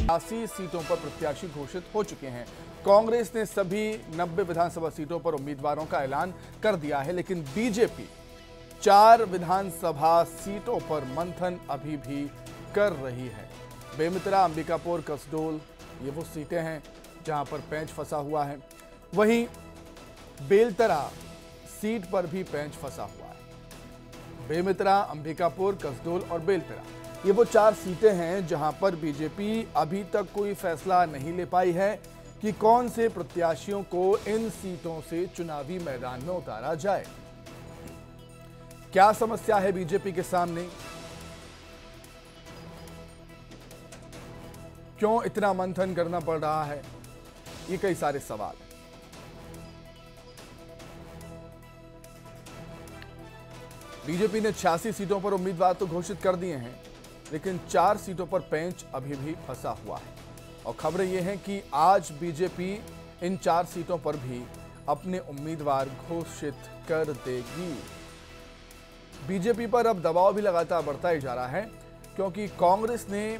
80 सीटों पर प्रत्याशी घोषित हो चुके हैं। कांग्रेस ने सभी 90 विधानसभा सीटों पर उम्मीदवारों का ऐलान कर दिया है, लेकिन बीजेपी 4 विधानसभा सीटों पर मंथन अभी भी कर रही है। बेमितरा, अंबिकापुर, कसडोल ये वो सीटें हैं जहां पर पेंच फंसा हुआ है। वहीं बेलतरा सीट पर भी पेंच फंसा हुआ है। बेमितरा, अंबिकापुर, कसडोल और बेलतरा ये वो 4 सीटें हैं जहां पर बीजेपी अभी तक कोई फैसला नहीं ले पाई है कि कौन से प्रत्याशियों को इन सीटों से चुनावी मैदान में उतारा जाए। क्या समस्या है बीजेपी के सामने, क्यों इतना मंथन करना पड़ रहा है, ये कई सारे सवाल हैं। बीजेपी ने 86 सीटों पर उम्मीदवार तो घोषित कर दिए हैं, लेकिन 4 सीटों पर पेंच अभी भी फंसा हुआ है। और खबरें यह हैं कि आज बीजेपी इन 4 सीटों पर भी अपने उम्मीदवार घोषित कर देगी। बीजेपी पर अब दबाव भी लगातार बढ़ता ही जा रहा है, क्योंकि कांग्रेस ने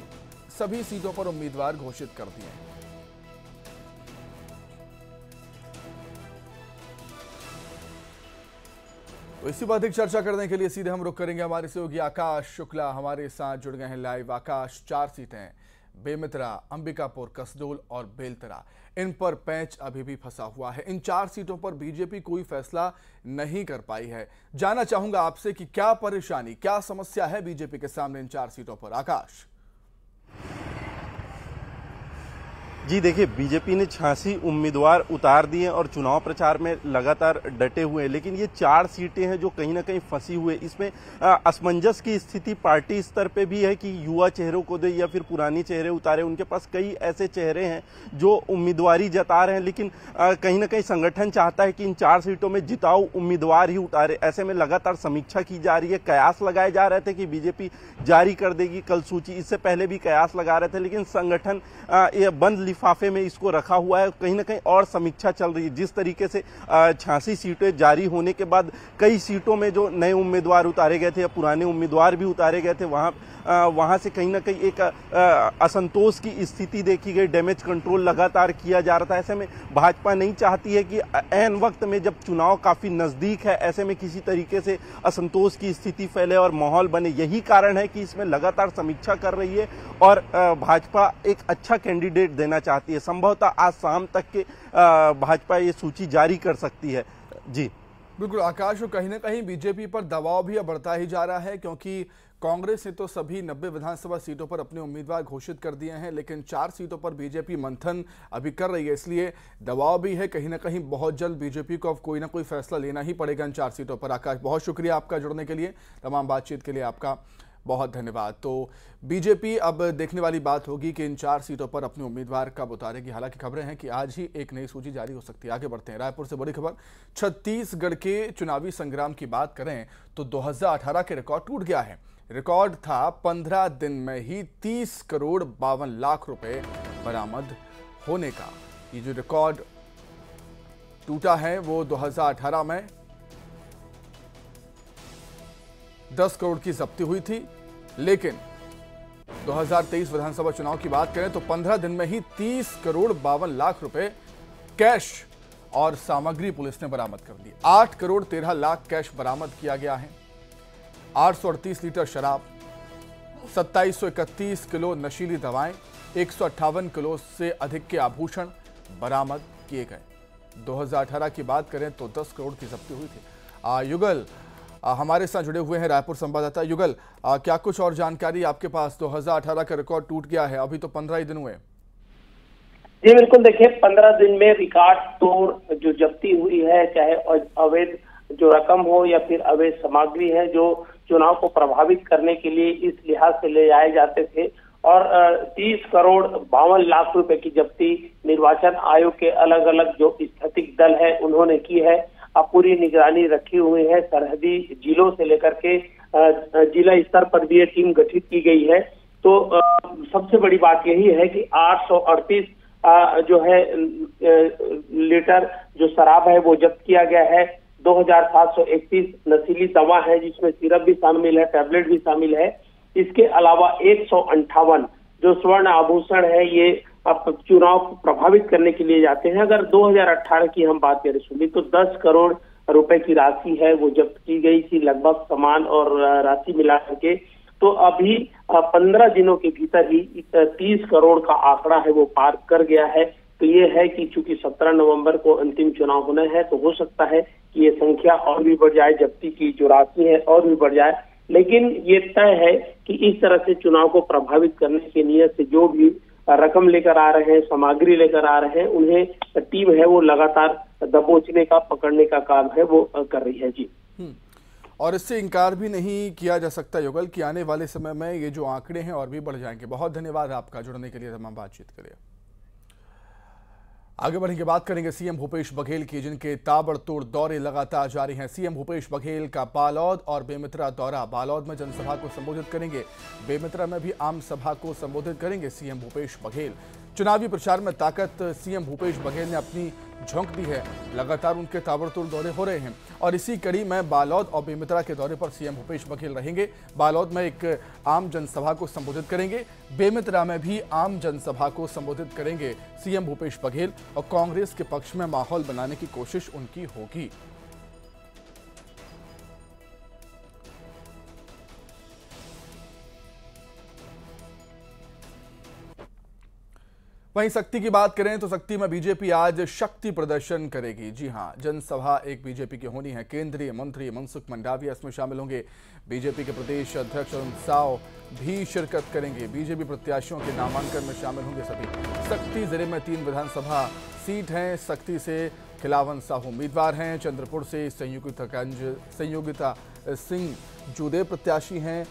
सभी सीटों पर उम्मीदवार घोषित कर दिए हैं। तो इसी पर अधिक चर्चा करने के लिए सीधे हम रुख करेंगे हमारे सहयोगी आकाश शुक्ला हमारे साथ जुड़ गए हैं लाइव। आकाश, 4 सीटें बेमितरा, अंबिकापुर, कसडोल और बेलतरा, इन पर पेंच अभी भी फंसा हुआ है। इन 4 सीटों पर बीजेपी कोई फैसला नहीं कर पाई है। जानना चाहूंगा आपसे कि क्या परेशानी, क्या समस्या है बीजेपी के सामने इन 4 सीटों पर। आकाश जी देखिए, बीजेपी ने 86 उम्मीदवार उतार दिए और चुनाव प्रचार में लगातार डटे हुए हैं, लेकिन ये 4 सीटें हैं जो कहीं ना कहीं फंसी हुई है। इसमें असमंजस की स्थिति पार्टी स्तर पे भी है कि युवा चेहरों को दे या फिर पुरानी चेहरे उतारे। उनके पास कई ऐसे चेहरे हैं जो उम्मीदवारी जता रहे हैं, लेकिन कहीं ना कहीं संगठन चाहता है कि इन 4 सीटों में जिताऊ उम्मीदवार ही उतारे। ऐसे में लगातार समीक्षा की जा रही है। कयास लगाए जा रहे थे कि बीजेपी जारी कर देगी कल सूची, इससे पहले भी कयास लगा रहे थे, लेकिन संगठन ये बंद लिफाफे में इसको रखा हुआ है। कहीं ना कहीं और समीक्षा चल रही है। जिस तरीके से 86 सीटें जारी होने के बाद कई सीटों में जो नए उम्मीदवार उतारे गए थे या पुराने उम्मीदवार भी उतारे गए थे, वहां से कहीं ना कहीं एक असंतोष की स्थिति देखी गई। डैमेज कंट्रोल लगातार किया जा रहा था। ऐसे में भाजपा नहीं चाहती है कि ऐन वक्त में जब चुनाव काफी नजदीक है, ऐसे में किसी तरीके से असंतोष की स्थिति फैले और माहौल बने। यही कारण है कि इसमें लगातार समीक्षा कर रही है और भाजपा एक अच्छा कैंडिडेट देना चाहती है। संभवतः आज शाम तक के भाजपा ये सूची जारी कर सकती है। जी बिल्कुल आकाश, कहीं ना कहीं बीजेपी पर दबाव भी अब बढ़ता ही जा रहा है, क्योंकि कांग्रेस ने तो सभी 90 विधानसभा सीटों पर अपने उम्मीदवार घोषित कर दिए हैं, लेकिन 4 सीटों पर बीजेपी मंथन अभी कर रही है। इसलिए दबाव भी है। कहीं ना कहीं बहुत जल्द बीजेपी को अब कोई ना कोई फैसला लेना ही पड़ेगा इन 4 सीटों पर। आकाश, बहुत शुक्रिया आपका जुड़ने के लिए, तमाम बातचीत के लिए आपका बहुत धन्यवाद। तो बीजेपी अब देखने वाली बात होगी कि इन 4 सीटों पर अपने उम्मीदवार कब उतारेगी। हालांकि खबरें हैं कि आज ही एक नई सूची जारी हो सकती है। आगे बढ़ते हैं। रायपुर से बड़ी खबर, छत्तीसगढ़ के चुनावी संग्राम की बात करें तो 2018 के रिकॉर्ड टूट गया है। रिकॉर्ड था 15 दिन में ही 30 करोड़ 52 लाख रुपए बरामद होने का। ये जो रिकॉर्ड टूटा है वो 2018 में 10 करोड़ की जब्ती हुई थी, लेकिन 2023 विधानसभा चुनाव की बात करें तो 15 दिन में ही 30 करोड़ 52 लाख रुपए कैश और सामग्री पुलिस ने बरामद कर ली। 8 करोड़ 13 लाख कैश बरामद किया गया है। 838 लीटर शराब, 2731 किलो नशीली दवाएं, 158 किलो से अधिक के आभूषण बरामद किए गए। 2018 की बात करें तो 10 करोड़ की जब्ती हुई थी। युगल हमारे साथ जुड़े हुए हैं, रायपुर संवाददाता। युगल, क्या कुछ और जानकारी आपके पास? 2018 का रिकॉर्ड टूट गया है, अभी तो 15 ही दिन हुए। जी बिल्कुल, देखिए 15 दिन में रिकॉर्ड तोड़ जो जब्ती हुई है, चाहे अवैध जो रकम हो या फिर अवैध सामग्री है जो चुनाव को प्रभावित करने के लिए इस लिहाज से ले जाए जाते थे, और 30 करोड़ 52 लाख रुपए की जब्ती निर्वाचन आयोग के अलग अलग जो स्थैतिक दल है उन्होंने की है। अब पूरी निगरानी रखी हुई है। सरहदी जिलों से लेकर के जिला स्तर पर भी ये टीम गठित की गई है। तो सबसे बड़ी बात यही है कि 838 जो है लीटर जो शराब है वो जब्त किया गया है। 2731 नशीली दवा है, जिसमें सिरप भी शामिल है, टैबलेट भी शामिल है। इसके अलावा 158 जो स्वर्ण आभूषण है ये अब चुनाव को प्रभावित करने के लिए जाते हैं। अगर 2018 की हम बात करें सुनील, तो 10 करोड़ रुपए की राशि है वो जब्त की गई थी, लगभग सामान और राशि मिला करके। तो अभी 15 दिनों के भीतर ही 30 करोड़ का आंकड़ा है वो पार कर गया है। तो ये है कि चूंकि 17 नवंबर को अंतिम चुनाव होना है, तो हो सकता है कि ये संख्या और भी बढ़ जाए, जब्ती की जो राशि है और भी बढ़ जाए। लेकिन ये तय है कि इस तरह से चुनाव को प्रभावित करने की नीयत से जो भी रकम लेकर आ रहे हैं, सामग्री लेकर आ रहे हैं, उन्हें टीम है वो लगातार दबोचने का, पकड़ने का काम है वो कर रही है जी। और इससे इनकार भी नहीं किया जा सकता युगल कि आने वाले समय में ये जो आंकड़े हैं और भी बढ़ जाएंगे। बहुत धन्यवाद आपका जुड़ने के लिए, तमाम बातचीत के लिए। आगे बढ़ेंगे, बात करेंगे सीएम भूपेश बघेल की, जिनके ताबड़तोड़ दौरे लगातार जारी हैं। सीएम भूपेश बघेल का बालोद और बेमेतरा दौरा। बालोद में जनसभा को संबोधित करेंगे, बेमेतरा में भी आम सभा को संबोधित करेंगे सीएम भूपेश बघेल। चुनावी प्रचार में ताकत सीएम भूपेश बघेल ने अपनी झोंक दी है। लगातार उनके ताबड़तोड़ दौरे हो रहे हैं और इसी कड़ी में बालोद और बेमेतरा के दौरे पर सीएम भूपेश बघेल रहेंगे। बालोद में एक आम जनसभा को संबोधित करेंगे, बेमेतरा में भी आम जनसभा को संबोधित करेंगे सीएम भूपेश बघेल और कांग्रेस के पक्ष में माहौल बनाने की कोशिश उनकी होगी। वहीं शक्ति की बात करें तो शक्ति में बीजेपी आज शक्ति प्रदर्शन करेगी। जी हां, जनसभा एक बीजेपी की होनी है। केंद्रीय मंत्री मनसुख मंडाविया इसमें शामिल होंगे। बीजेपी के प्रदेश अध्यक्ष अरुण साव भी शिरकत करेंगे। बीजेपी प्रत्याशियों के नामांकन में शामिल होंगे सभी। शक्ति जिले में 3 विधानसभा सीट हैं। शक्ति से खिलावन साहू उम्मीदवार हैं। चंद्रपुर से संयोगिता सिंह जूदेव प्रत्याशी हैं।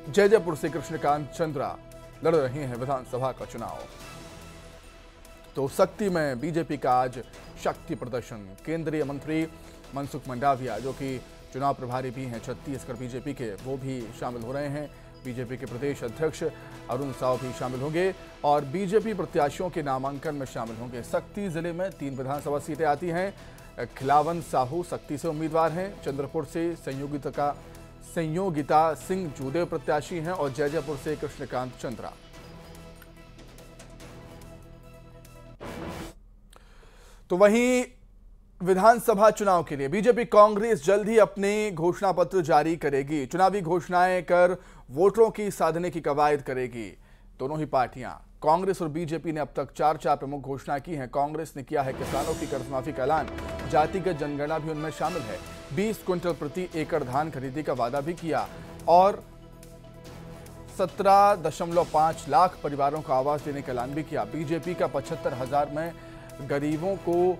जैजैपुर से कृष्णकांत चंद्रा लड़ रहे हैं विधानसभा का चुनाव। तो शक्ति में बीजेपी का आज शक्ति प्रदर्शन। केंद्रीय मंत्री मनसुख मंडाविया, जो कि चुनाव प्रभारी भी हैं छत्तीसगढ़ बीजेपी के, वो भी शामिल हो रहे हैं। बीजेपी के प्रदेश अध्यक्ष अरुण साव भी शामिल होंगे और बीजेपी प्रत्याशियों के नामांकन में शामिल होंगे। शक्ति जिले में 3 विधानसभा सीटें आती हैं। खिलावन साहू शक्ति से उम्मीदवार हैं। चंद्रपुर से संयोगिता सिंह जूदेव प्रत्याशी हैं और जैजैपुर से कृष्णकांत चंद्रा। तो वहीं विधानसभा चुनाव के लिए बीजेपी कांग्रेस जल्द ही अपने घोषणा पत्र जारी करेगी। चुनावी घोषणाएं कर वोटरों की साधने की कवायद करेगी दोनों ही पार्टियां। कांग्रेस और बीजेपी ने अब तक 4 प्रमुख घोषणा की हैं। कांग्रेस ने किया है किसानों की कर्जमाफी का ऐलान, जातिगत जनगणना भी उनमें शामिल है। 20 क्विंटल प्रति एकड़ धान खरीदी का वादा भी किया और 17.5 लाख परिवारों को आवास देने का ऐलान भी किया। बीजेपी का 75,000 में गरीबों को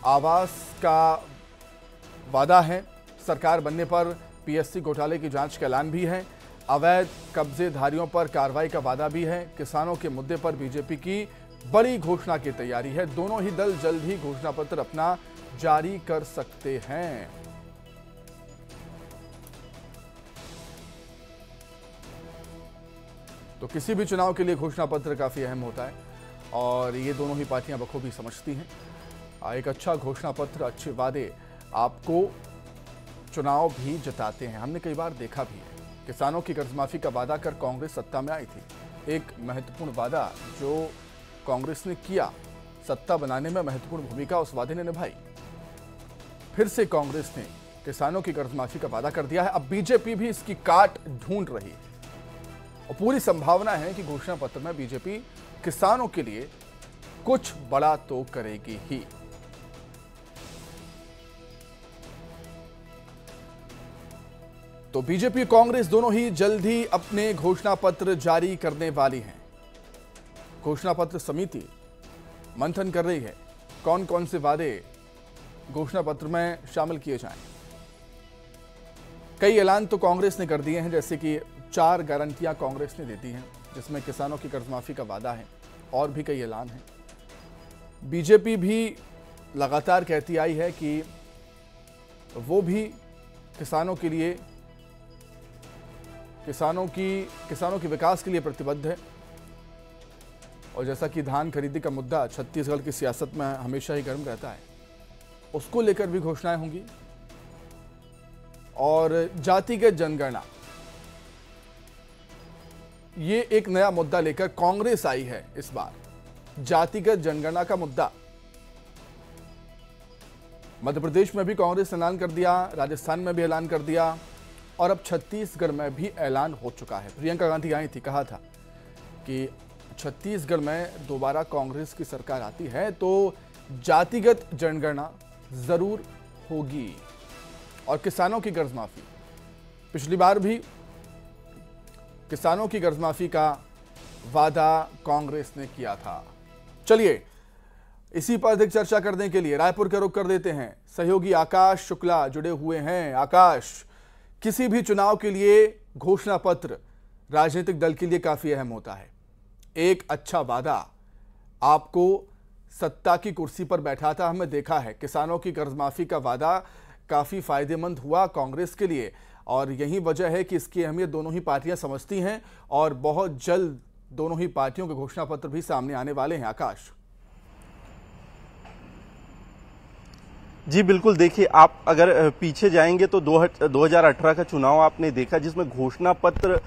आवास का वादा है। सरकार बनने पर पीएससी घोटाले की जांच का ऐलान भी है। अवैध कब्जेधारियों पर कार्रवाई का वादा भी है। किसानों के मुद्दे पर बीजेपी की बड़ी घोषणा की तैयारी है। दोनों ही दल जल्द ही घोषणा पत्र अपना जारी कर सकते हैं। तो किसी भी चुनाव के लिए घोषणा पत्र काफी अहम होता है और ये दोनों ही पार्टियां बखूबी समझती हैं। एक अच्छा घोषणा पत्र, अच्छे वादे आपको चुनाव भी जिताते हैं। हमने कई बार देखा भी है। किसानों की कर्जमाफी का वादा कर कांग्रेस सत्ता में आई थी। एक महत्वपूर्ण वादा जो कांग्रेस ने किया, सत्ता बनाने में महत्वपूर्ण भूमिका उस वादे ने निभाई। फिर से कांग्रेस ने किसानों की कर्जमाफी का वादा कर दिया है। अब बीजेपी भी इसकी काट ढूंढ रही है और पूरी संभावना है कि घोषणा पत्र में बीजेपी किसानों के लिए कुछ बड़ा तो करेगी ही। तो बीजेपी कांग्रेस दोनों ही जल्द ही अपने घोषणा पत्र जारी करने वाली हैं। घोषणा पत्र समिति मंथन कर रही है कौन कौन से वादे घोषणा पत्र में शामिल किए जाएं। कई ऐलान तो कांग्रेस ने कर दिए हैं, जैसे कि 4 गारंटियां कांग्रेस ने दे दी हैं, जिसमें किसानों की कर्जमाफी का वादा है और भी कई ऐलान हैं। बीजेपी भी लगातार कहती आई है कि वो भी किसानों के लिए, किसानों के विकास के लिए प्रतिबद्ध है। और जैसा कि धान खरीदी का मुद्दा छत्तीसगढ़ की सियासत में हमेशा ही गर्म रहता है, उसको लेकर भी घोषणाएं होंगी। और जातिगत जनगणना, ये एक नया मुद्दा लेकर कांग्रेस आई है इस बार, जातिगत जनगणना का मुद्दा। मध्य प्रदेश में भी कांग्रेस ने ऐलान कर दिया, राजस्थान में भी ऐलान कर दिया और अब छत्तीसगढ़ में भी ऐलान हो चुका है। प्रियंका गांधी आई थी, कहा था कि छत्तीसगढ़ में दोबारा कांग्रेस की सरकार आती है तो जातिगत जनगणना जरूर होगी। और किसानों की कर्ज माफी, पिछली बार भी किसानों की कर्ज माफी का वादा कांग्रेस ने किया था। चलिए इसी पर अधिक चर्चा करने के लिए रायपुर का रुख कर देते हैं। सहयोगी आकाश शुक्ला जुड़े हुए हैं। आकाश, किसी भी चुनाव के लिए घोषणा पत्र राजनीतिक दल के लिए काफी अहम होता है। एक अच्छा वादा आपको सत्ता की कुर्सी पर बैठाता हमें देखा है। किसानों की कर्ज माफी का वादा काफी फायदेमंद हुआ कांग्रेस के लिए और यही वजह है कि इसकी अहमियत दोनों ही पार्टियां समझती हैं और बहुत जल्द दोनों ही पार्टियों के घोषणा पत्र भी सामने आने वाले हैं। आकाश जी बिल्कुल, देखिए आप अगर पीछे जाएंगे तो 2018 का चुनाव आपने देखा जिसमें घोषणा पत्र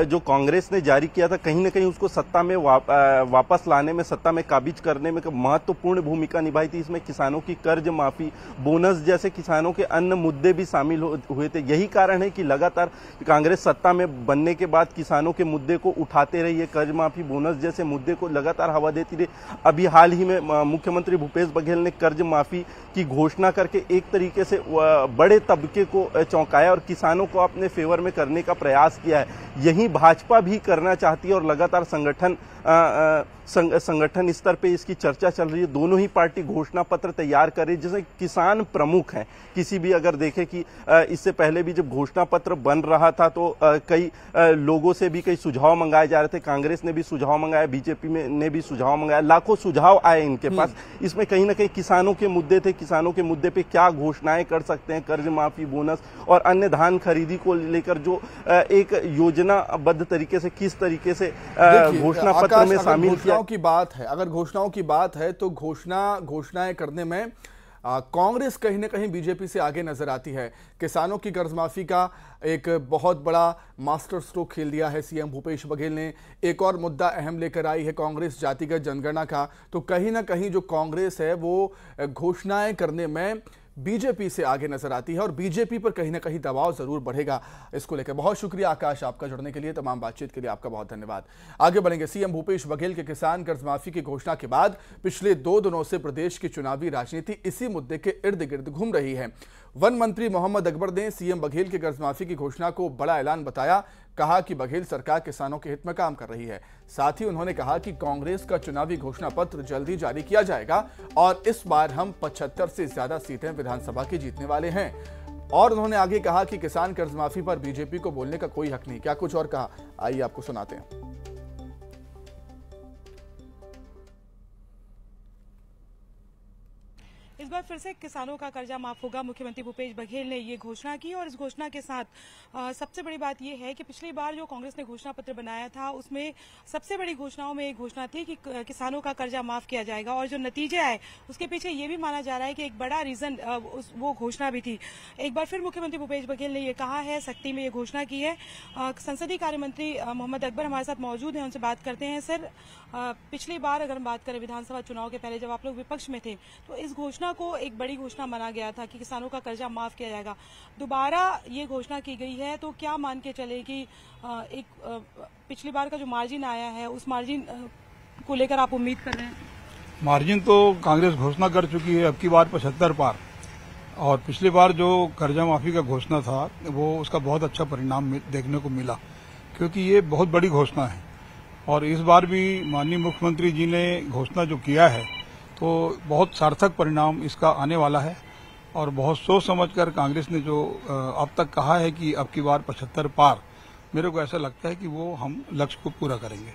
जो कांग्रेस ने जारी किया था कहीं ना कहीं उसको सत्ता में वापस लाने में, सत्ता में काबिज करने में महत्वपूर्ण भूमिका निभाई थी। इसमें किसानों की कर्ज माफी, बोनस जैसे किसानों के अन्य मुद्दे भी शामिल हुए थे। यही कारण है कि लगातार कांग्रेस सत्ता में बनने के बाद किसानों के मुद्दे को उठाते रही है। कर्ज माफी, बोनस जैसे मुद्दे को लगातार हवा देती रही। अभी हाल ही में मुख्यमंत्री भूपेश बघेल ने कर्ज माफी की घोषणा करके एक तरीके से बड़े तबके को चौंकाया और किसानों को अपने फेवर में करने का प्रयास किया है। यही भाजपा भी करना चाहती है और लगातार संगठन स्तर पे इसकी चर्चा चल रही है। दोनों ही पार्टी घोषणा पत्र तैयार कर रही है। जैसे किसान प्रमुख हैं, किसी भी अगर देखें कि इससे पहले भी जब घोषणा पत्र बन रहा था तो कई लोगों से भी कई सुझाव मंगाए जा रहे थे। कांग्रेस ने भी सुझाव मंगाया, बीजेपी ने भी सुझाव मंगाया, लाखों सुझाव आए इनके पास। इसमें कहीं ना कहीं किसानों के मुद्दे थे, किसानों के मुद्दे पे क्या घोषणाएं कर सकते हैं, कर्ज माफी, बोनस और अन्य धान खरीदी को लेकर जो एक योजनाबद्ध तरीके से किस तरीके से घोषणा पत्र में शामिल किया की बात है। अगर घोषणाओं की बात है तो घोषणाएं करने में कांग्रेस कहीं ना कहीं बीजेपी से आगे नजर आती है। किसानों की कर्ज माफी का एक बहुत बड़ा मास्टर स्ट्रोक खेल दिया है सीएम भूपेश बघेल ने। एक और मुद्दा अहम लेकर आई है कांग्रेस, जातिगत जनगणना का। तो कहीं ना कहीं जो कांग्रेस है वो घोषणाएं करने में बीजेपी से आगे नजर आती है और बीजेपी पर कहीं ना कहीं दबाव जरूर बढ़ेगा इसको लेकर। बहुत शुक्रिया आकाश आपका जुड़ने के लिए, तमाम बातचीत के लिए आपका बहुत धन्यवाद। आगे बढ़ेंगे। सीएम भूपेश बघेल के किसान कर्ज माफी की घोषणा के बाद पिछले 2 दिनों से प्रदेश की चुनावी राजनीति इसी मुद्दे के इर्द गिर्द घूम रही है। वन मंत्री मोहम्मद अकबर ने सीएम बघेल के कर्ज माफी की घोषणा को बड़ा ऐलान बताया। कहा कि बघेल सरकार किसानों के हित में काम कर रही है। साथ ही उन्होंने कहा कि कांग्रेस का चुनावी घोषणा पत्र जल्द ही जारी किया जाएगा और इस बार हम 75 से ज्यादा सीटें विधानसभा की जीतने वाले हैं। और उन्होंने आगे कहा कि किसान कर्ज माफी पर बीजेपी को बोलने का कोई हक नहीं। क्या कुछ और कहा, आइए आपको सुनाते हैं। इस बार फिर से किसानों का कर्जा माफ होगा। मुख्यमंत्री भूपेश बघेल ने ये घोषणा की और इस घोषणा के साथ सबसे बड़ी बात यह है कि पिछली बार जो कांग्रेस ने घोषणा पत्र बनाया था उसमें सबसे बड़ी घोषणाओं में एक घोषणा थी कि किसानों का कर्जा माफ किया जाएगा और जो नतीजे आए उसके पीछे ये भी माना जा रहा है कि एक बड़ा रीजन वो घोषणा भी थी। एक बार फिर मुख्यमंत्री भूपेश बघेल ने ये कहा है, सख्ती में ये घोषणा की है। संसदीय कार्य मंत्री मोहम्मद अकबर हमारे साथ मौजूद हैं, उनसे बात करते हैं। सर, पिछली बार अगर हम बात करें विधानसभा चुनाव के पहले जब आप लोग विपक्ष में थे तो इस घोषणा को एक बड़ी घोषणा माना गया था कि किसानों का कर्जा माफ किया जाएगा। दोबारा ये घोषणा की गई है तो क्या मान के चले कि पिछली बार का जो मार्जिन आया है उस मार्जिन को लेकर आप उम्मीद कर रहे हैं? मार्जिन तो कांग्रेस घोषणा कर चुकी है अब की बार 75 पार, और पिछली बार जो कर्जा माफी का घोषणा था वो उसका बहुत अच्छा परिणाम देखने को मिला, क्योंकि ये बहुत बड़ी घोषणा है। और इस बार भी माननीय मुख्यमंत्री जी ने घोषणा जो किया है तो बहुत सार्थक परिणाम इसका आने वाला है। और बहुत सोच समझकर कांग्रेस ने जो अब तक कहा है कि अब की बार 75 पार, मेरे को ऐसा लगता है कि वो हम लक्ष्य को पूरा करेंगे।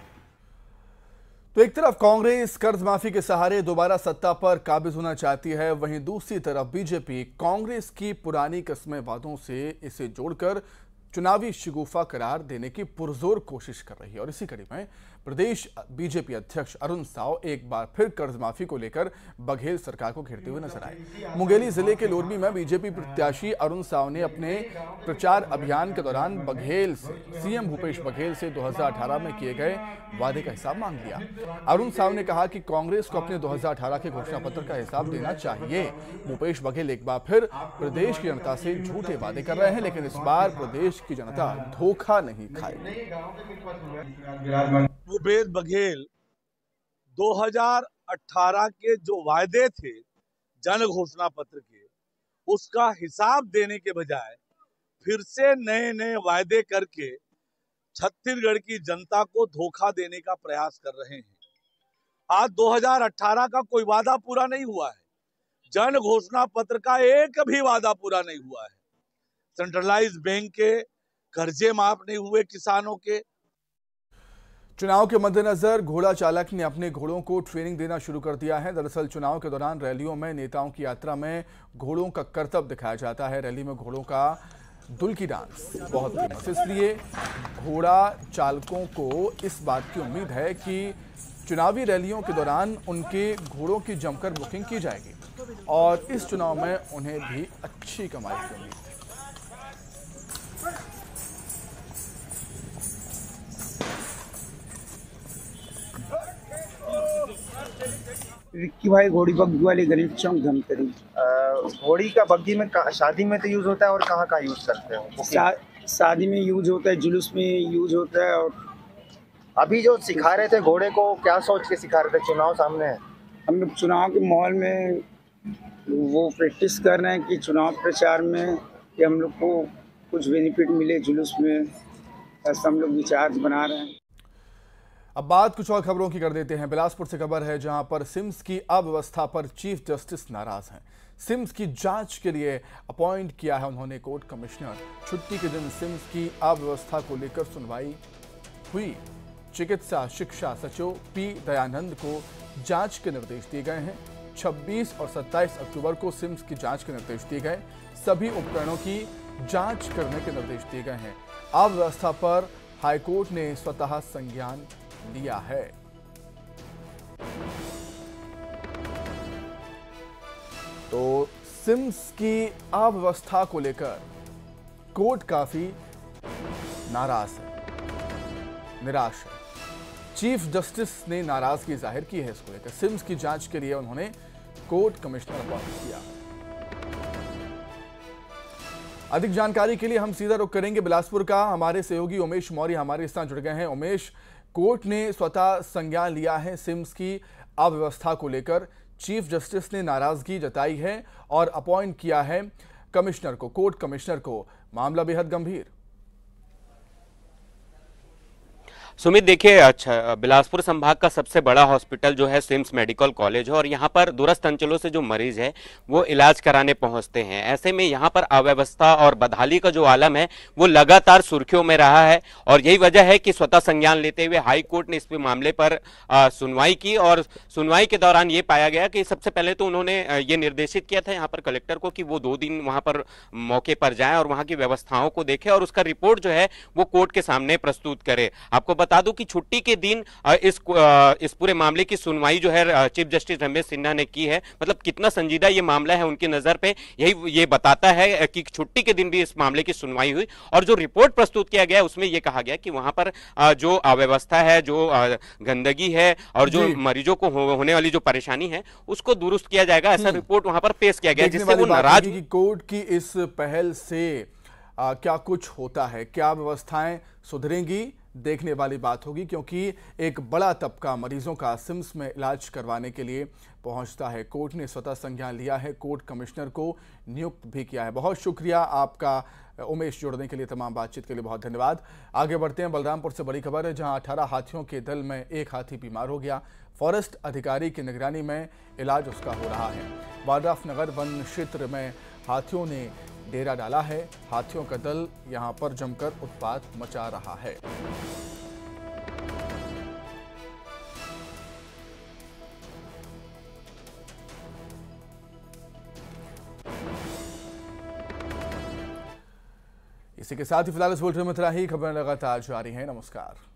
तो एक तरफ कांग्रेस कर्ज माफी के सहारे दोबारा सत्ता पर काबिज होना चाहती है, वहीं दूसरी तरफ बीजेपी कांग्रेस की पुरानी कस्में वादों से इसे जोड़कर चुनावी शगुफा करार देने की पुरजोर कोशिश कर रही है। और इसी कड़ी में प्रदेश बीजेपी अध्यक्ष अरुण साव एक बार फिर कर्ज माफी को लेकर बघेल सरकार को घेरते हुए नजर आए। मुंगेली जिले के लोरमी में बीजेपी प्रत्याशी अरुण साव ने अपने प्रचार अभियान के दौरान बघेल से सीएम भूपेश बघेल से 2018 में किए गए वादे का हिसाब मांग लिया। अरुण साव ने कहा कि कांग्रेस को अपने 2018 के घोषणा पत्र का हिसाब देना चाहिए। भूपेश बघेल एक बार फिर प्रदेश की जनता से झूठे वादे कर रहे हैं, लेकिन इस बार प्रदेश की जनता धोखा नहीं खाएगी। भूपेश बघेल 2018 के जो वायदे थे जन घोषणा पत्र के, उसका हिसाब देने के बजाय फिर से नए नए वायदे करके छत्तीसगढ़ की जनता को धोखा देने का प्रयास कर रहे हैं। आज 2018 का कोई वादा पूरा नहीं हुआ है, जन घोषणा पत्र का एक भी वादा पूरा नहीं हुआ है। सेंट्रलाइज्ड बैंक के कर्जे माफ नहीं हुए किसानों के। चुनाव के मद्देनजर घोड़ा चालक ने अपने घोड़ों को ट्रेनिंग देना शुरू कर दिया है। दरअसल चुनाव के दौरान रैलियों में नेताओं की यात्रा में घोड़ों का करतब दिखाया जाता है। रैली में घोड़ों का दुल्की डांस बहुत फेमस, इसलिए घोड़ा चालकों को इस बात की उम्मीद है कि चुनावी रैलियों के दौरान उनके घोड़ों की जमकर बुकिंग की जाएगी और इस चुनाव में उन्हें भी अच्छी कमाई की उम्मीद है। रिक्की भाई घोड़ी बग्गी वाली गणेश चौक धमतरी। घोड़ी का बग्गी में शादी में तो यूज होता है और कहाँ कहाँ यूज करते हो? शादी में यूज होता है, जुलूस में यूज होता है। और अभी जो सिखा रहे थे घोड़े को, क्या सोच के सिखा रहे थे? चुनाव सामने है, हम लोग चुनाव के माहौल में वो प्रैक्टिस कर रहे हैं कि चुनाव प्रचार में कि हम लोग को कुछ बेनिफिट मिले जुलूस में, ऐसा हम लोग विचार बना रहे हैं। अब बात कुछ और खबरों की कर देते हैं। बिलासपुर से खबर है, जहां पर सिम्स की अव्यवस्था पर चीफ जस्टिस नाराज हैं। सिम्स की जांच के लिए अपॉइंट किया है उन्होंने कोर्ट कमिश्नर। छुट्टी के दिन सिम्स की अव्यवस्था को लेकर सुनवाई हुई। चिकित्सा शिक्षा सचिव पी दयानंद को जांच के निर्देश दिए गए हैं। 26 और 27 अक्टूबर को सिम्स की जांच के निर्देश दिए गए। सभी उपकरणों की जांच करने के निर्देश दिए गए हैं। अव्यवस्था पर हाईकोर्ट ने स्वतः संज्ञान लिया है। तो सिम्स की अव्यवस्था को लेकर कोर्ट काफी नाराज है, निराश है। चीफ जस्टिस ने नाराजगी जाहिर की है इसको लेकर। सिम्स की जांच के लिए उन्होंने कोर्ट कमिश्नर अपॉइंट किया। अधिक जानकारी के लिए हम सीधा रुख करेंगे बिलासपुर का। हमारे सहयोगी उमेश मौर्य हमारे साथ जुड़ गए हैं। उमेश, कोर्ट ने स्वतः संज्ञान लिया है सिम्स की अव्यवस्था को लेकर। चीफ जस्टिस ने नाराजगी जताई है और अपॉइंट किया है कमिश्नर को, कोर्ट कमिश्नर को। मामला बेहद गंभीर। सुमित, देखिए, अच्छा, बिलासपुर संभाग का सबसे बड़ा हॉस्पिटल जो है सिम्स मेडिकल कॉलेज है और यहाँ पर दूरस्थ अंचलों से जो मरीज है वो इलाज कराने पहुँचते हैं। ऐसे में यहाँ पर अव्यवस्था और बदहाली का जो आलम है वो लगातार सुर्खियों में रहा है और यही वजह है कि स्वतः संज्ञान लेते हुए हाई कोर्ट ने इस मामले पर सुनवाई की और सुनवाई के दौरान ये पाया गया कि सबसे पहले तो उन्होंने ये निर्देशित किया था यहाँ पर कलेक्टर को कि वो 2 दिन वहाँ पर मौके पर जाएं और वहाँ की व्यवस्थाओं को देखें और उसका रिपोर्ट जो है वो कोर्ट के सामने प्रस्तुत करे। आपको बता दूं कि छुट्टी के दिन इस पूरे मामले की सुनवाई जो है चीफ जस्टिस रमेश सिन्हा ने की है। मतलब कितना संजीदा ये मामला है उनकी नजर पे, यही ये बताता है कि छुट्टी के दिन भी इस मामले की सुनवाई हुई और जो रिपोर्ट प्रस्तुत किया गया उसमें यह कहा गया कि वहां पर जो अव्यवस्था है, जो गंदगी है और जो मरीजों को होने वाली जो परेशानी है उसको दुरुस्त किया जाएगा। ऐसा रिपोर्ट वहां पर पेश किया गया, जिससे वो नाराज। कोर्ट की इस पहल से क्या कुछ होता है, क्या व्यवस्थाएं सुधरेंगी, देखने वाली बात होगी, क्योंकि एक बड़ा तबका मरीजों का सिम्स में इलाज करवाने के लिए पहुंचता है। कोर्ट ने स्वतः संज्ञान लिया है, कोर्ट कमिश्नर को नियुक्त भी किया है। बहुत शुक्रिया आपका उमेश, जुड़ने के लिए, तमाम बातचीत के लिए बहुत धन्यवाद। आगे बढ़ते हैं। बलरामपुर से बड़ी खबर है, जहां 18 हाथियों के दल में एक हाथी बीमार हो गया। फॉरेस्ट अधिकारी की निगरानी में इलाज उसका हो रहा है। वाड्राफ नगर वन क्षेत्र में हाथियों ने डेरा डाला है। हाथियों का दल यहां पर जमकर उत्पात मचा रहा है। इसी के साथ ही फिलहाल इस बुलेटिन में इतना ही। खबरें लगातार जारी हैं। नमस्कार।